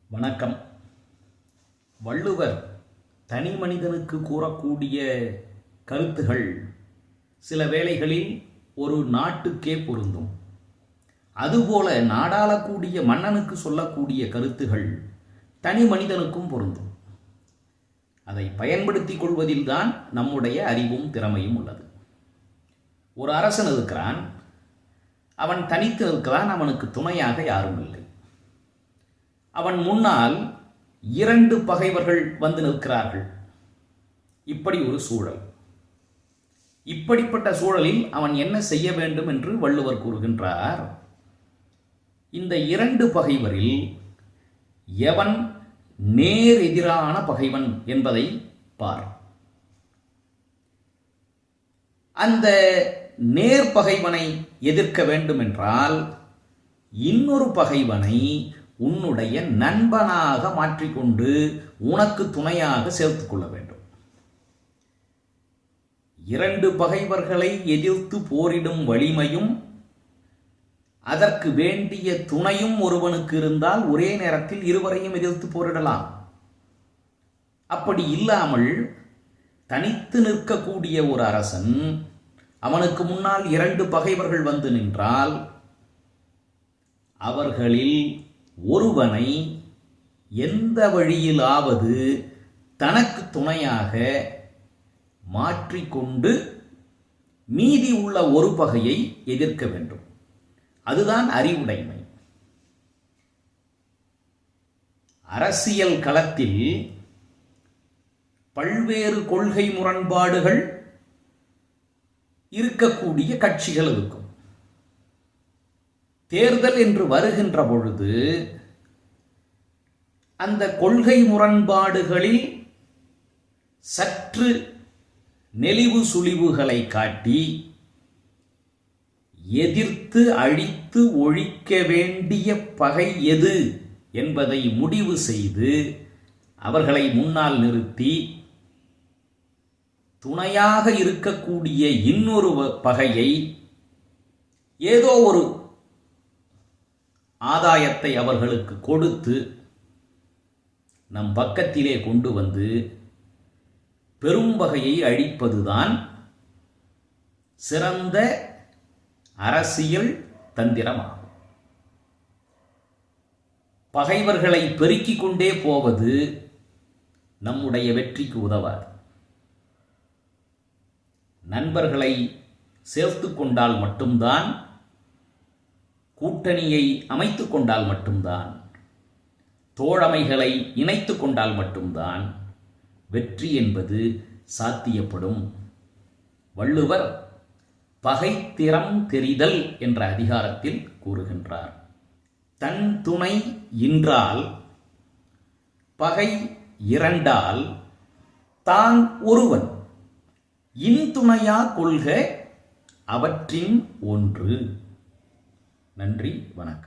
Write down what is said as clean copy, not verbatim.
வணக்கம். வள்ளுவர் தனி மனிதனுக்கு கூறக்கூடிய கருத்துகள் சில வேளைகளில் ஒரு நாட்டுக்கே பொருந்தும். அதுபோல நாடாளக்கூடிய மன்னனுக்கு சொல்லக்கூடிய கருத்துகள் தனி மனிதனுக்கும் பொருந்தும். அதை பயன்படுத்திக் கொள்வதில்தான் நம்முடைய அறிவும் திறமையும் உள்ளது. ஒரு அரசன் இருக்கிறான், அவன் தனித்து இருக்கிறான், அவனுக்கு துணையாக யாரும் இல்லை. அவன் முன்னால் 2 பகைவர்கள் வந்து நிற்கிறார்கள். இப்படி ஒரு சூழல். இப்படிப்பட்ட சூழலில் அவன் என்ன செய்ய வேண்டும் என்று வள்ளுவர் கூறுகின்றார். இந்த 2 பகைவரில் எவன் நேர் எதிரான பகைவன் என்பதை பார். அந்த நேர் பகைவனை எதிர்க்க வேண்டும் என்றால் இன்னொரு பகைவனை உன்னுடைய நண்பனாக மாற்றிக்கொண்டு உனக்கு துணையாக சேர்த்துக் கொள்ள வேண்டும். 2 பகைவர்களை எதிர்த்து போரிடும் வலிமையும் அதற்கு வேண்டிய துணையும் ஒருவனுக்கு இருந்தால் ஒரே நேரத்தில் இருவரையும் எதிர்த்து போரிடலாம். அப்படி இல்லாமல் தனித்து நிற்கக்கூடிய ஒரு அரசன், அவனுக்கு முன்னால் 2 பகைவர்கள் வந்து நின்றால் அவர்களில் ஒருவனை எந்த வழியிலாவது தனக்கு துணையாக மாற்றிக்கொண்டு மீதி உள்ள ஒரு பகையை எதிர்க்க வேண்டும். அதுதான் அறிவுடைமை. அரசியல் களத்தில் பல்வேறு கொள்கை முரண்பாடுகள் இருக்கக்கூடிய கட்சிகள் இருக்கும். தேர்தல் என்று வருகின்ற பொழுது அந்த கொள்கை முரண்பாடுகளில் சற்று நெளிவு சுளிவுகளை காட்டி எதிர்த்து அழித்து ஒழிக்க வேண்டிய பகை எது என்பதை முடிவு செய்து அவர்களை முன்னால் நிறுத்தி துணையாக இருக்கக்கூடிய இன்னொரு பகையை ஏதோ ஒரு ஆதாயத்தை அவர்களுக்கு கொடுத்து நம் பக்கத்திலே கொண்டு வந்து பெரும் பகையை அழிப்பதுதான் சிறந்த அரசியல் தந்திரமாகும். பகைவர்களை பெருக்கிக் கொண்டே போவது நம்முடைய வெற்றிக்கு உதவாது. நண்பர்களை சேர்த்து கொண்டால் மட்டும்தான், கூட்டணியை அமைத்துக் கொண்டால் மட்டும்தான், தோழமைகளை இணைத்து கொண்டால் மட்டும்தான் வெற்றி என்பது சாத்தியப்படும். வள்ளுவர் பகைத்திறம் தெரிதல் என்ற அதிகாரத்தில் கூறுகின்றார். தன் துணை இன்றால் பகை இரண்டால் தான் ஒருவன் இன்துணையா கொள்க அவற்றின் ஒன்று. நன்றி, வணக்கம்.